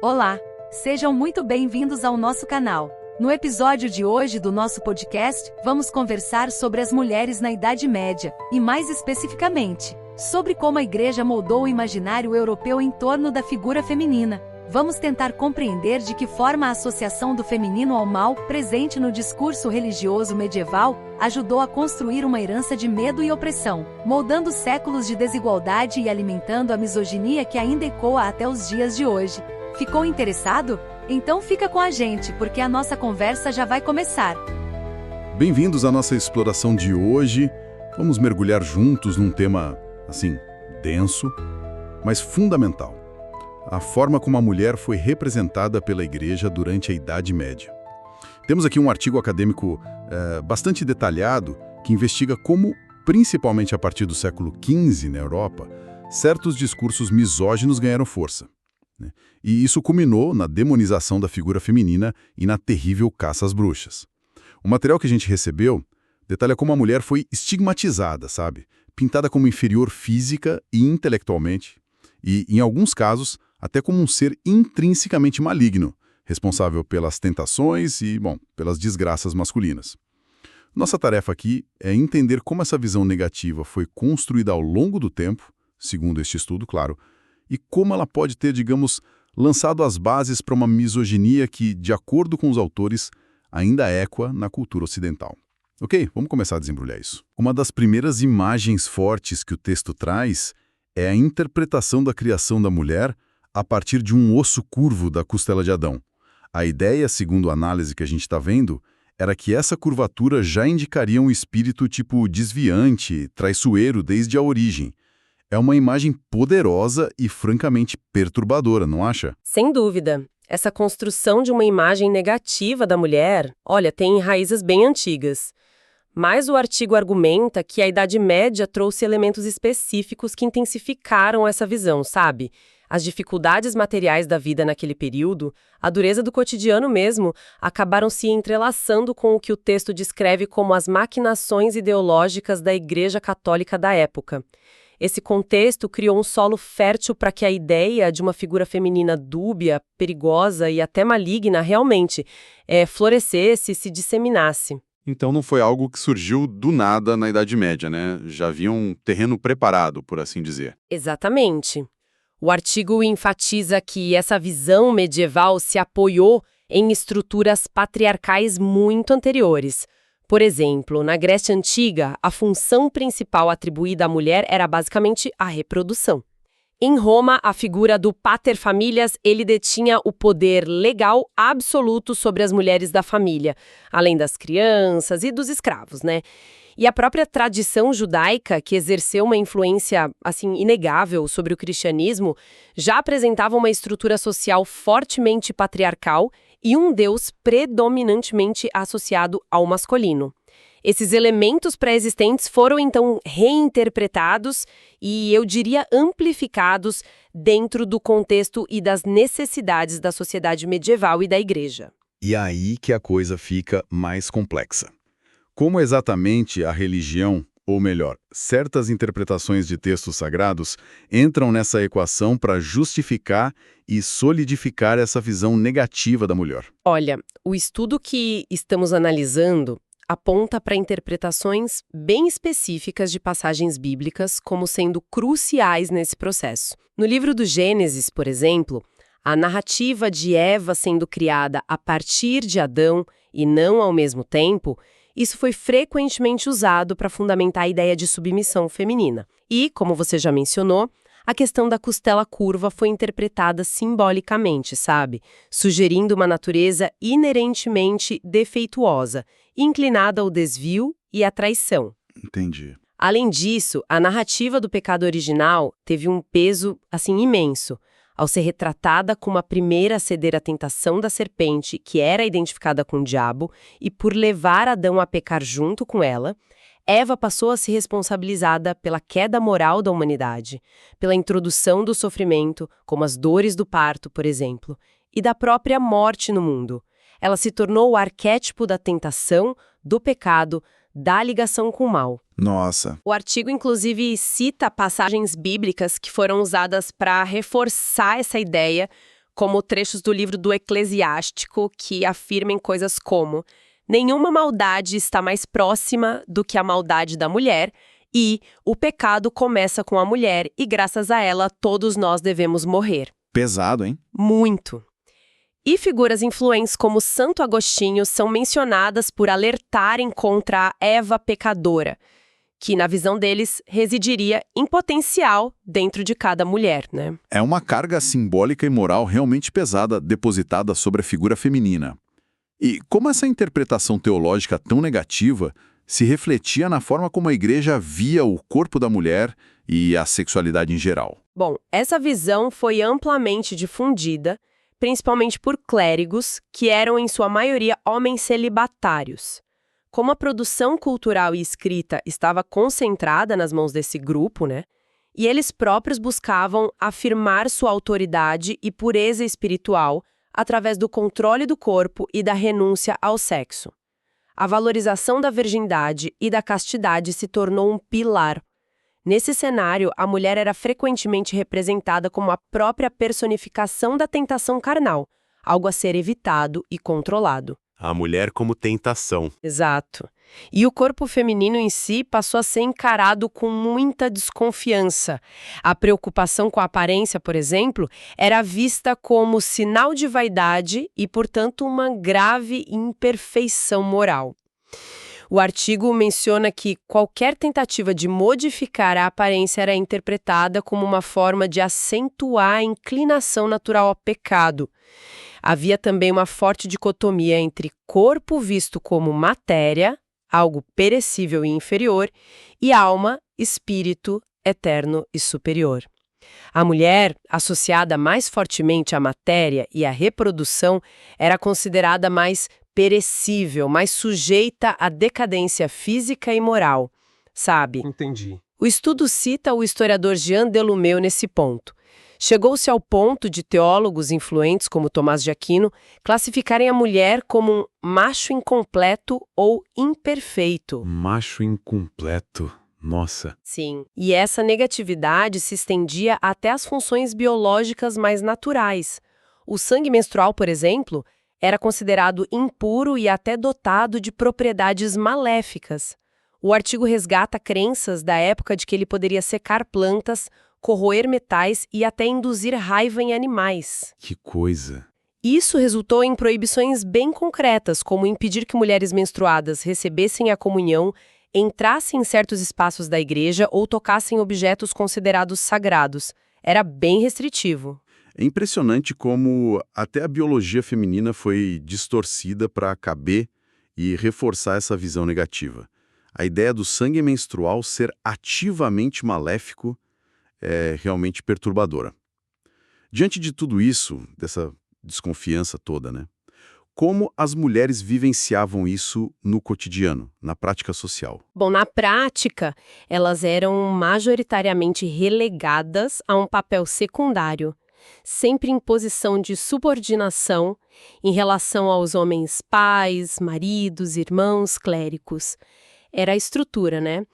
Olá, sejam muito bem-vindos ao nosso canal. No episódio de hoje do nosso podcast, vamos conversar sobre as mulheres na Idade Média, e mais especificamente, sobre como a Igreja moldou o imaginário europeu em torno da figura feminina. Vamos tentar compreender de que forma a associação do feminino ao mal, presente no discurso religioso medieval, ajudou a construir uma herança de medo e opressão, moldando séculos de desigualdade e alimentando a misoginia que ainda ecoa até os dias de hoje. Ficou interessado? Então fica com a gente, porque a nossa conversa já vai começar. Bem-vindos à nossa exploração de hoje. Vamos mergulhar juntos num tema, denso, mas fundamental. A forma como a mulher foi representada pela Igreja durante a Idade Média. Temos aqui um artigo acadêmico bastante detalhado que investiga como, principalmente a partir do século XV na Europa, certos discursos misóginos ganharam força. E isso culminou na demonização da figura feminina e na terrível caça às bruxas. O material que a gente recebeu detalha como a mulher foi estigmatizada, pintada como inferior física e intelectualmente, e, em alguns casos, até como um ser intrinsecamente maligno, responsável pelas tentações e, pelas desgraças masculinas. Nossa tarefa aqui é entender como essa visão negativa foi construída ao longo do tempo, segundo este estudo, claro, e como ela pode ter, lançado as bases para uma misoginia que, de acordo com os autores, ainda ecoa na cultura ocidental. Ok, vamos começar a desembrulhar isso. Uma das primeiras imagens fortes que o texto traz é a interpretação da criação da mulher a partir de um osso curvo da costela de Adão. A ideia, segundo a análise que a gente está vendo, era que essa curvatura já indicaria um espírito desviante, traiçoeiro desde a origem. É uma imagem poderosa e francamente perturbadora, não acha? Sem dúvida. Essa construção de uma imagem negativa da mulher, tem raízes bem antigas. Mas o artigo argumenta que a Idade Média trouxe elementos específicos que intensificaram essa visão, As dificuldades materiais da vida naquele período, a dureza do cotidiano mesmo, acabaram se entrelaçando com o que o texto descreve como as maquinações ideológicas da Igreja Católica da época. Esse contexto criou um solo fértil para que a ideia de uma figura feminina dúbia, perigosa e até maligna realmente florescesse e se disseminasse. Então não foi algo que surgiu do nada na Idade Média, né? Já havia um terreno preparado, por assim dizer. Exatamente. O artigo enfatiza que essa visão medieval se apoiou em estruturas patriarcais muito anteriores. Por exemplo, na Grécia Antiga, a função principal atribuída à mulher era basicamente a reprodução. Em Roma, a figura do pater familias, ele detinha o poder legal absoluto sobre as mulheres da família, além das crianças e dos escravos, E a própria tradição judaica, que exerceu uma influência, inegável sobre o cristianismo, já apresentava uma estrutura social fortemente patriarcal e um Deus predominantemente associado ao masculino. Esses elementos pré-existentes foram, então, reinterpretados e, eu diria, amplificados dentro do contexto e das necessidades da sociedade medieval e da Igreja. E aí que a coisa fica mais complexa. Como exatamente a religião, ou melhor, certas interpretações de textos sagrados, entram nessa equação para justificar e solidificar essa visão negativa da mulher? Olha, o estudo que estamos analisando aponta para interpretações bem específicas de passagens bíblicas como sendo cruciais nesse processo. No livro do Gênesis, por exemplo, a narrativa de Eva sendo criada a partir de Adão e não ao mesmo tempo, isso foi frequentemente usado para fundamentar a ideia de submissão feminina. E, como você já mencionou, a questão da costela curva foi interpretada simbolicamente, Sugerindo uma natureza inerentemente defeituosa, inclinada ao desvio e à traição. Entendi. Além disso, a narrativa do pecado original teve um peso, imenso, ao ser retratada como a primeira a ceder à tentação da serpente, que era identificada com o diabo, e por levar Adão a pecar junto com ela, Eva passou a ser responsabilizada pela queda moral da humanidade, pela introdução do sofrimento, como as dores do parto, por exemplo, e da própria morte no mundo. Ela se tornou o arquétipo da tentação, do pecado, da ligação com o mal. Nossa. O artigo, inclusive, cita passagens bíblicas que foram usadas para reforçar essa ideia, como trechos do livro do Eclesiástico que afirmem coisas como: nenhuma maldade está mais próxima do que a maldade da mulher, e o pecado começa com a mulher e graças a ela todos nós devemos morrer. Pesado, hein? Muito. E figuras influentes como Santo Agostinho são mencionadas por alertarem contra a Eva pecadora, que, na visão deles, residiria em potencial dentro de cada mulher, né? É uma carga simbólica e moral realmente pesada depositada sobre a figura feminina. E como essa interpretação teológica tão negativa se refletia na forma como a igreja via o corpo da mulher e a sexualidade em geral? Bom, essa visão foi amplamente difundida, principalmente por clérigos, que eram em sua maioria homens celibatários. Como a produção cultural e escrita estava concentrada nas mãos desse grupo, né? E eles próprios buscavam afirmar sua autoridade e pureza espiritual através do controle do corpo e da renúncia ao sexo. A valorização da virgindade e da castidade se tornou um pilar. Nesse cenário, a mulher era frequentemente representada como a própria personificação da tentação carnal, algo a ser evitado e controlado. A mulher como tentação. Exato. E o corpo feminino em si passou a ser encarado com muita desconfiança. A preocupação com a aparência, por exemplo, era vista como sinal de vaidade e, portanto, uma grave imperfeição moral. O artigo menciona que qualquer tentativa de modificar a aparência era interpretada como uma forma de acentuar a inclinação natural ao pecado. Havia também uma forte dicotomia entre corpo visto como matéria, algo perecível e inferior, e alma, espírito, eterno e superior. A mulher, associada mais fortemente à matéria e à reprodução, era considerada mais perecível, mais sujeita à decadência física e moral, sabe? Entendi. O estudo cita o historiador Jean Delumeau nesse ponto. Chegou-se ao ponto de teólogos influentes como Tomás de Aquino classificarem a mulher como um macho incompleto ou imperfeito. Macho incompleto. Nossa. Sim, e essa negatividade se estendia até as funções biológicas mais naturais. O sangue menstrual, por exemplo, era considerado impuro e até dotado de propriedades maléficas. O artigo resgata crenças da época de que ele poderia secar plantas, corroer metais e até induzir raiva em animais. Que coisa. Isso resultou em proibições bem concretas, como impedir que mulheres menstruadas recebessem a comunhão, entrassem em certos espaços da igreja ou tocassem objetos considerados sagrados. Era bem restritivo. É impressionante como até a biologia feminina foi distorcida para caber e reforçar essa visão negativa. A ideia do sangue menstrual ser ativamente maléfico é realmente perturbadora. Diante de tudo isso, dessa desconfiança toda, né? Como as mulheres vivenciavam isso no cotidiano, na prática social? Bom, na prática, elas eram majoritariamente relegadas a um papel secundário, sempre em posição de subordinação em relação aos homens pais, maridos, irmãos, clérigos. Era a estrutura, né?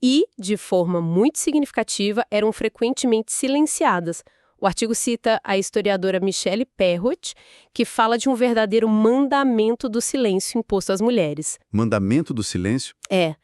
E, de forma muito significativa, eram frequentemente silenciadas. O artigo cita a historiadora Michelle Perrot, que fala de um verdadeiro mandamento do silêncio imposto às mulheres. Mandamento do silêncio? É.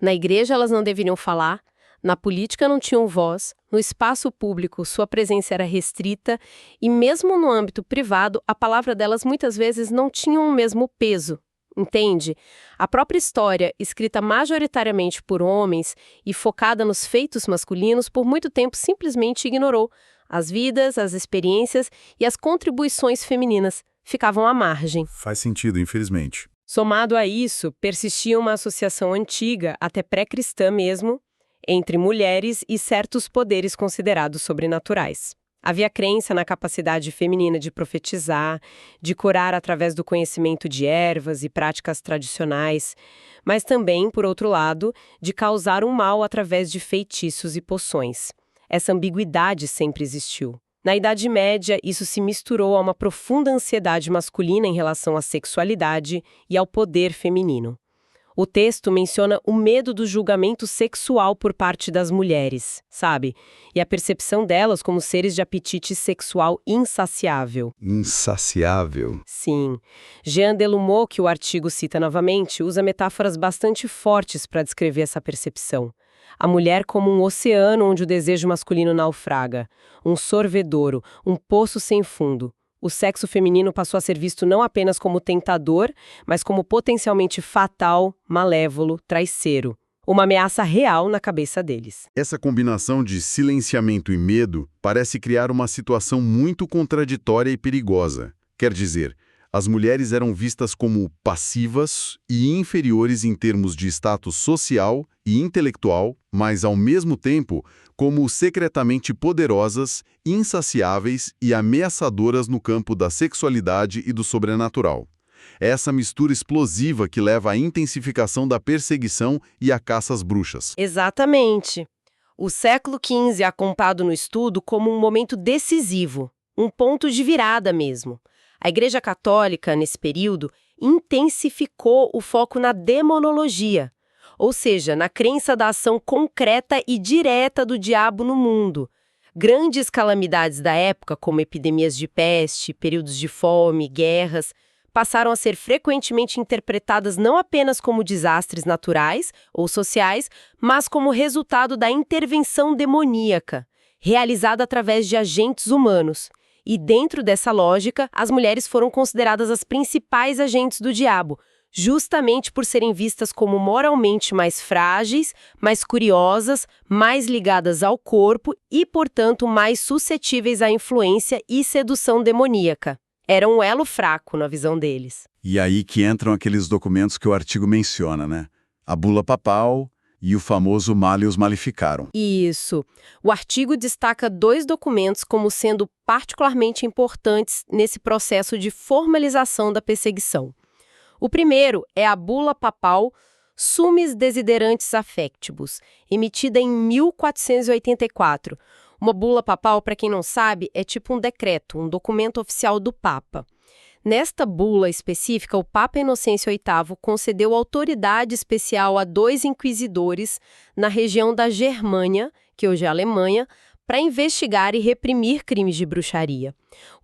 Na igreja elas não deveriam falar, na política não tinham voz, no espaço público sua presença era restrita e mesmo no âmbito privado a palavra delas muitas vezes não tinha o mesmo peso. Entende? A própria história, escrita majoritariamente por homens e focada nos feitos masculinos, por muito tempo simplesmente ignorou as vidas, as experiências e as contribuições femininas. Ficavam à margem. Faz sentido, infelizmente. Somado a isso, persistia uma associação antiga, até pré-cristã mesmo, entre mulheres e certos poderes considerados sobrenaturais. Havia crença na capacidade feminina de profetizar, de curar através do conhecimento de ervas e práticas tradicionais, mas também, por outro lado, de causar um mal através de feitiços e poções. Essa ambiguidade sempre existiu. Na Idade Média, isso se misturou a uma profunda ansiedade masculina em relação à sexualidade e ao poder feminino. O texto menciona o medo do julgamento sexual por parte das mulheres, sabe? E a percepção delas como seres de apetite sexual insaciável. Insaciável. Sim. Jean Delumeau, que o artigo cita novamente, usa metáforas bastante fortes para descrever essa percepção. A mulher como um oceano onde o desejo masculino naufraga, um sorvedouro, um poço sem fundo. O sexo feminino passou a ser visto não apenas como tentador, mas como potencialmente fatal, malévolo, traiçoeiro. Uma ameaça real na cabeça deles. Essa combinação de silenciamento e medo parece criar uma situação muito contraditória e perigosa. Quer dizer, as mulheres eram vistas como passivas e inferiores em termos de status social e intelectual, mas, ao mesmo tempo, como secretamente poderosas, insaciáveis e ameaçadoras no campo da sexualidade e do sobrenatural. É essa mistura explosiva que leva à intensificação da perseguição e à caça às bruxas. Exatamente. O século XV é apontado no estudo como um momento decisivo, um ponto de virada mesmo. A Igreja Católica, nesse período, intensificou o foco na demonologia, ou seja, na crença da ação concreta e direta do diabo no mundo. Grandes calamidades da época, como epidemias de peste, períodos de fome, guerras, passaram a ser frequentemente interpretadas não apenas como desastres naturais ou sociais, mas como resultado da intervenção demoníaca, realizada através de agentes humanos. E dentro dessa lógica, as mulheres foram consideradas as principais agentes do diabo, justamente por serem vistas como moralmente mais frágeis, mais curiosas, mais ligadas ao corpo e, portanto, mais suscetíveis à influência e sedução demoníaca. Era um elo fraco na visão deles. E aí que entram aqueles documentos que o artigo menciona, né? A bula papal e o famoso Malleus Maleficarum. Isso. O artigo destaca 2 documentos como sendo particularmente importantes nesse processo de formalização da perseguição. O primeiro é a bula papal Summis Desiderantis Affectibus, emitida em 1484. Uma bula papal, para quem não sabe, é tipo um decreto, um documento oficial do Papa. Nesta bula específica, o Papa Inocêncio VIII concedeu autoridade especial a 2 inquisidores na região da Germânia, que hoje é a Alemanha, para investigar e reprimir crimes de bruxaria.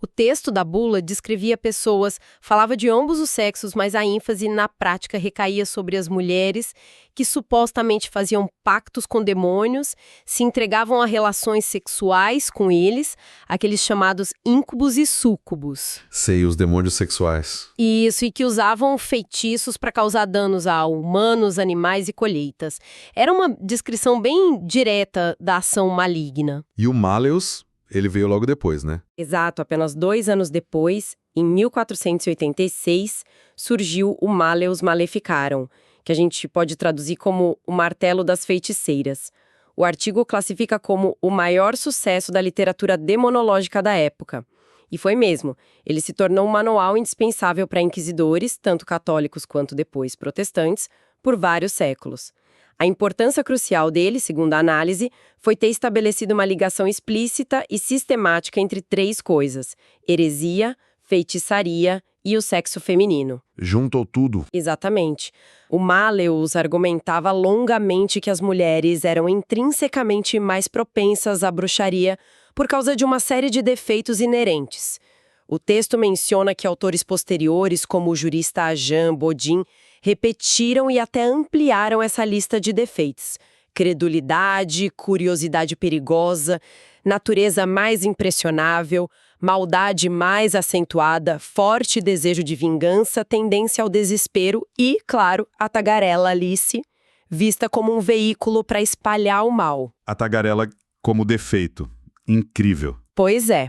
O texto da bula descrevia pessoas, falava de ambos os sexos, mas a ênfase na prática recaía sobre as mulheres que supostamente faziam pactos com demônios, se entregavam a relações sexuais com eles, aqueles chamados íncubos e súcubos. Sei, os demônios sexuais. Isso, e que usavam feitiços para causar danos a humanos, animais e colheitas. Era uma descrição bem direta da ação maligna. E o Malleus, ele veio logo depois, né? Exato, apenas 2 anos depois, em 1486, surgiu o Malleus Maleficarum, que a gente pode traduzir como o martelo das feiticeiras. O artigo classifica como o maior sucesso da literatura demonológica da época. E foi mesmo. Ele se tornou um manual indispensável para inquisidores, tanto católicos quanto depois protestantes, por vários séculos. A importância crucial dele, segundo a análise, foi ter estabelecido uma ligação explícita e sistemática entre 3 coisas: heresia, feitiçaria e o sexo feminino. Juntou tudo. Exatamente. O Malleus argumentava longamente que as mulheres eram intrinsecamente mais propensas à bruxaria por causa de uma série de defeitos inerentes. O texto menciona que autores posteriores, como o jurista Jean Bodin, repetiram e até ampliaram essa lista de defeitos: credulidade, curiosidade perigosa, natureza mais impressionável, maldade mais acentuada, forte desejo de vingança, tendência ao desespero e, claro, a tagarela Alice, vista como um veículo para espalhar o mal. A tagarela como defeito. Incrível. Pois é.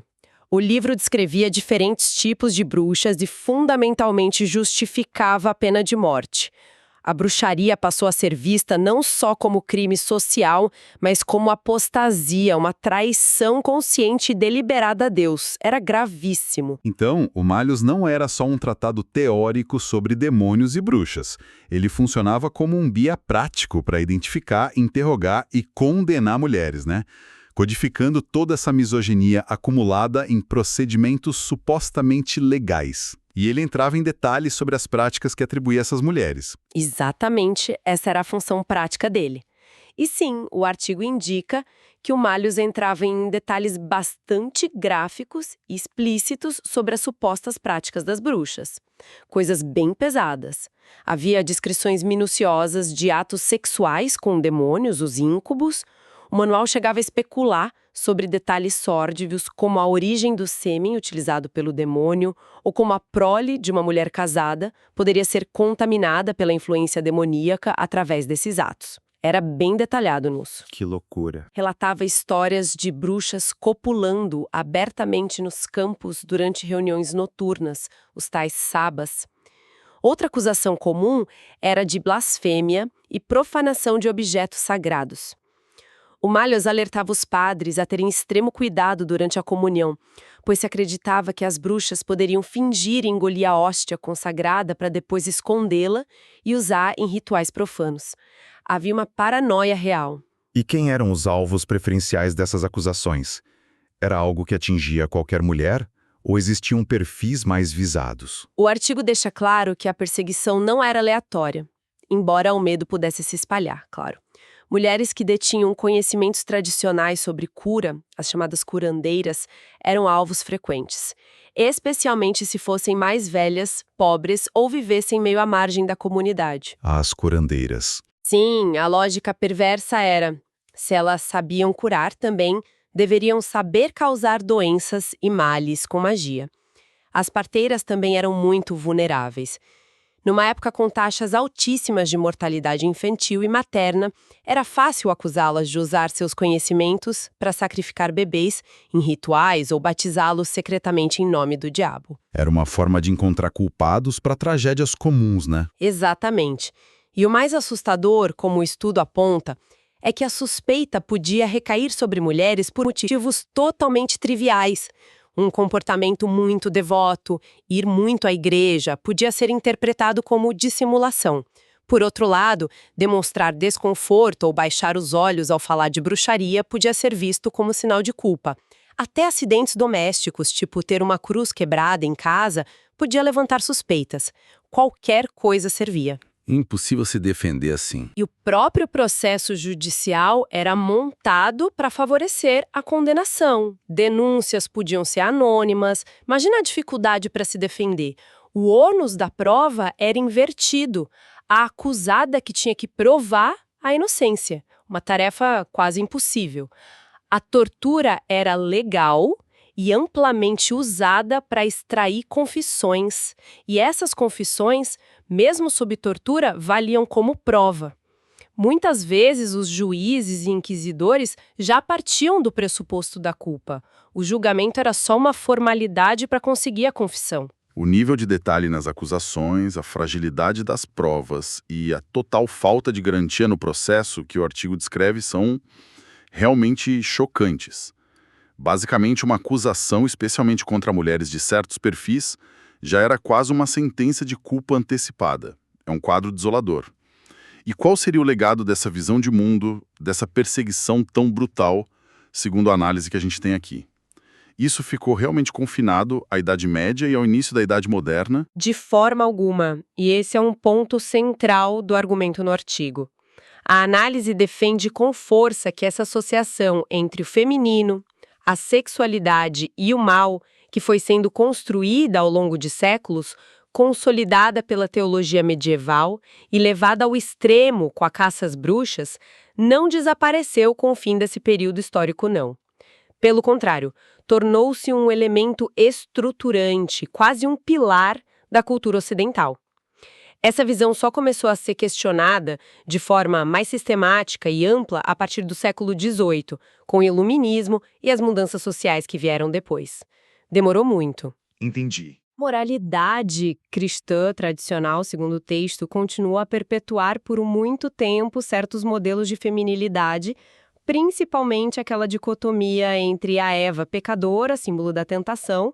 O livro descrevia diferentes tipos de bruxas e fundamentalmente justificava a pena de morte. A bruxaria passou a ser vista não só como crime social, mas como apostasia, uma traição consciente e deliberada a Deus. Era gravíssimo. Então, o Malleus não era só um tratado teórico sobre demônios e bruxas. Ele funcionava como um guia prático para identificar, interrogar e condenar mulheres, né? Codificando toda essa misoginia acumulada em procedimentos supostamente legais. E ele entrava em detalhes sobre as práticas que atribuía a essas mulheres. Exatamente, essa era a função prática dele. E sim, o artigo indica que o Malthus entrava em detalhes bastante gráficos e explícitos sobre as supostas práticas das bruxas. Coisas bem pesadas. Havia descrições minuciosas de atos sexuais com demônios, os íncubos. O manual chegava a especular sobre detalhes sórdidos, como a origem do sêmen utilizado pelo demônio, ou como a prole de uma mulher casada poderia ser contaminada pela influência demoníaca através desses atos. Era bem detalhado nisso. Que loucura. Relatava histórias de bruxas copulando abertamente nos campos durante reuniões noturnas, os tais sabas. Outra acusação comum era de blasfêmia e profanação de objetos sagrados. O Malthus alertava os padres a terem extremo cuidado durante a comunhão, pois se acreditava que as bruxas poderiam fingir engolir a hóstia consagrada para depois escondê-la e usar em rituais profanos. Havia uma paranoia real. E quem eram os alvos preferenciais dessas acusações? Era algo que atingia qualquer mulher? Ou existiam perfis mais visados? O artigo deixa claro que a perseguição não era aleatória, embora o medo pudesse se espalhar, claro. Mulheres que detinham conhecimentos tradicionais sobre cura, as chamadas curandeiras, eram alvos frequentes, especialmente se fossem mais velhas, pobres ou vivessem meio à margem da comunidade. As curandeiras. Sim, a lógica perversa era, se elas sabiam curar também, deveriam saber causar doenças e males com magia. As parteiras também eram muito vulneráveis. Numa época com taxas altíssimas de mortalidade infantil e materna, era fácil acusá-las de usar seus conhecimentos para sacrificar bebês em rituais ou batizá-los secretamente em nome do diabo. Era uma forma de encontrar culpados para tragédias comuns, né? Exatamente. E o mais assustador, como o estudo aponta, é que a suspeita podia recair sobre mulheres por motivos totalmente triviais. Um comportamento muito devoto, ir muito à igreja, podia ser interpretado como dissimulação. Por outro lado, demonstrar desconforto ou baixar os olhos ao falar de bruxaria podia ser visto como sinal de culpa. Até acidentes domésticos, tipo ter uma cruz quebrada em casa, podia levantar suspeitas. Qualquer coisa servia. Impossível se defender assim. E o próprio processo judicial era montado para favorecer a condenação. Denúncias podiam ser anônimas. Imagina a dificuldade para se defender. O ônus da prova era invertido. A acusada que tinha que provar a inocência. Uma tarefa quase impossível. A tortura era legal e amplamente usada para extrair confissões. E essas confissões, mesmo sob tortura, valiam como prova. Muitas vezes os juízes e inquisidores já partiam do pressuposto da culpa. O julgamento era só uma formalidade para conseguir a confissão. O nível de detalhe nas acusações, a fragilidade das provas e a total falta de garantia no processo que o artigo descreve são realmente chocantes. Basicamente, uma acusação, especialmente contra mulheres de certos perfis, já era quase uma sentença de culpa antecipada. É um quadro desolador. E qual seria o legado dessa visão de mundo, dessa perseguição tão brutal, segundo a análise que a gente tem aqui? Isso ficou realmente confinado à Idade Média e ao início da Idade Moderna? De forma alguma, e esse é um ponto central do argumento no artigo. A análise defende com força que essa associação entre o feminino, a sexualidade e o mal, que foi sendo construída ao longo de séculos, consolidada pela teologia medieval e levada ao extremo com a caça às bruxas, não desapareceu com o fim desse período histórico, não. Pelo contrário, tornou-se um elemento estruturante, quase um pilar da cultura ocidental. Essa visão só começou a ser questionada de forma mais sistemática e ampla a partir do século XVIII, com o Iluminismo e as mudanças sociais que vieram depois. Demorou muito. Entendi. Moralidade cristã tradicional, segundo o texto, continua a perpetuar por muito tempo certos modelos de feminilidade, principalmente aquela dicotomia entre a Eva pecadora, símbolo da tentação,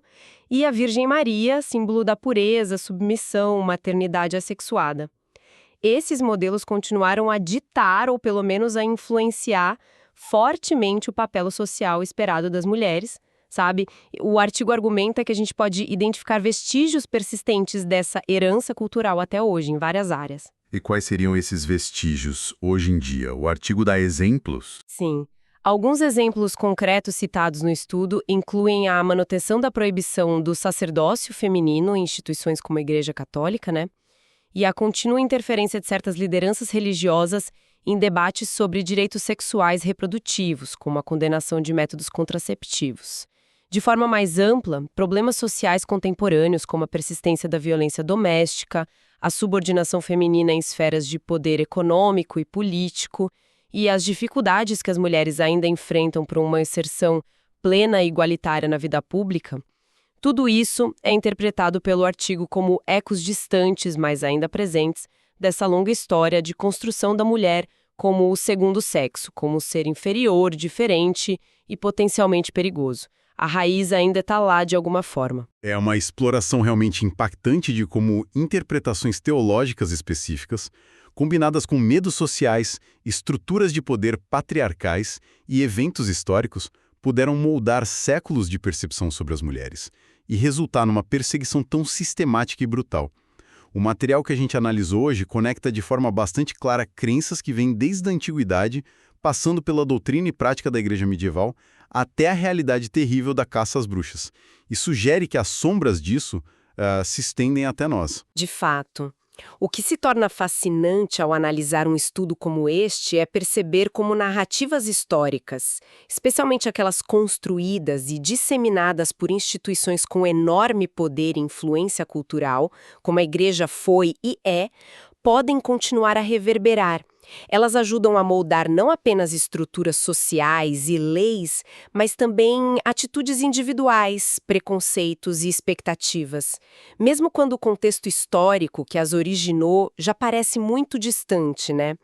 e a Virgem Maria, símbolo da pureza, submissão, maternidade assexuada. Esses modelos continuaram a ditar, ou pelo menos a influenciar, fortemente o papel social esperado das mulheres, sabe? O artigo argumenta que a gente pode identificar vestígios persistentes dessa herança cultural até hoje, em várias áreas. E quais seriam esses vestígios hoje em dia? O artigo dá exemplos? Sim. Alguns exemplos concretos citados no estudo incluem a manutenção da proibição do sacerdócio feminino em instituições como a Igreja Católica, né? E a contínua interferência de certas lideranças religiosas em debates sobre direitos sexuais reprodutivos, como a condenação de métodos contraceptivos. De forma mais ampla, problemas sociais contemporâneos, como a persistência da violência doméstica, a subordinação feminina em esferas de poder econômico e político, e as dificuldades que as mulheres ainda enfrentam para uma inserção plena e igualitária na vida pública, tudo isso é interpretado pelo artigo como ecos distantes, mas ainda presentes, dessa longa história de construção da mulher como o segundo sexo, como ser inferior, diferente e potencialmente perigoso. A raiz ainda está lá de alguma forma. É uma exploração realmente impactante de como interpretações teológicas específicas, combinadas com medos sociais, estruturas de poder patriarcais e eventos históricos, puderam moldar séculos de percepção sobre as mulheres e resultar numa perseguição tão sistemática e brutal. O material que a gente analisou hoje conecta de forma bastante clara crenças que vêm desde a antiguidade, passando pela doutrina e prática da igreja medieval, até a realidade terrível da caça às bruxas, e sugere que as sombras disso se estendem até nós. De fato. O que se torna fascinante ao analisar um estudo como este é perceber como narrativas históricas, especialmente aquelas construídas e disseminadas por instituições com enorme poder e influência cultural, como a igreja foi e é, podem continuar a reverberar. Elas ajudam a moldar não apenas estruturas sociais e leis, mas também atitudes individuais, preconceitos e expectativas. Mesmo quando o contexto histórico que as originou já parece muito distante, né?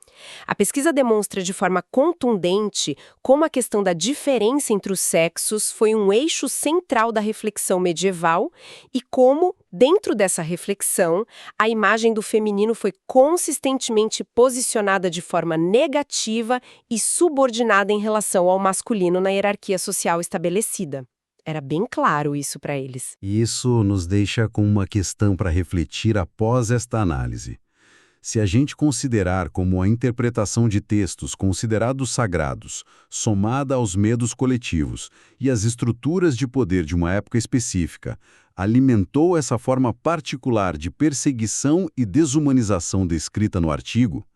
A pesquisa demonstra de forma contundente como a questão da diferença entre os sexos foi um eixo central da reflexão medieval e como, dentro dessa reflexão, a imagem do feminino foi consistentemente posicionada de forma negativa e subordinada em relação ao masculino na hierarquia social estabelecida. Era bem claro isso para eles. E isso nos deixa com uma questão para refletir após esta análise. Se a gente considerar como a interpretação de textos considerados sagrados, somada aos medos coletivos e às estruturas de poder de uma época específica, alimentou essa forma particular de perseguição e desumanização descrita no artigo,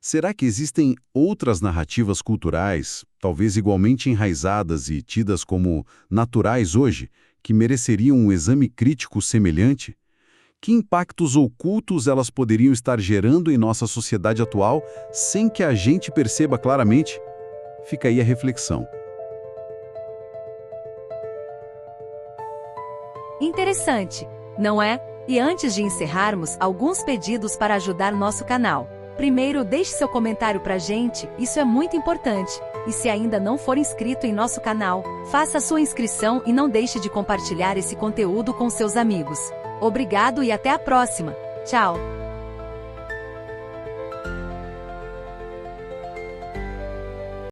será que existem outras narrativas culturais, talvez igualmente enraizadas e tidas como naturais hoje, que mereceriam um exame crítico semelhante? Que impactos ocultos elas poderiam estar gerando em nossa sociedade atual sem que a gente perceba claramente? Fica aí a reflexão. Interessante, não é? E antes de encerrarmos, alguns pedidos para ajudar nosso canal. Primeiro, deixe seu comentário pra gente, isso é muito importante. E se ainda não for inscrito em nosso canal, faça a sua inscrição e não deixe de compartilhar esse conteúdo com seus amigos. Obrigado e até a próxima. Tchau!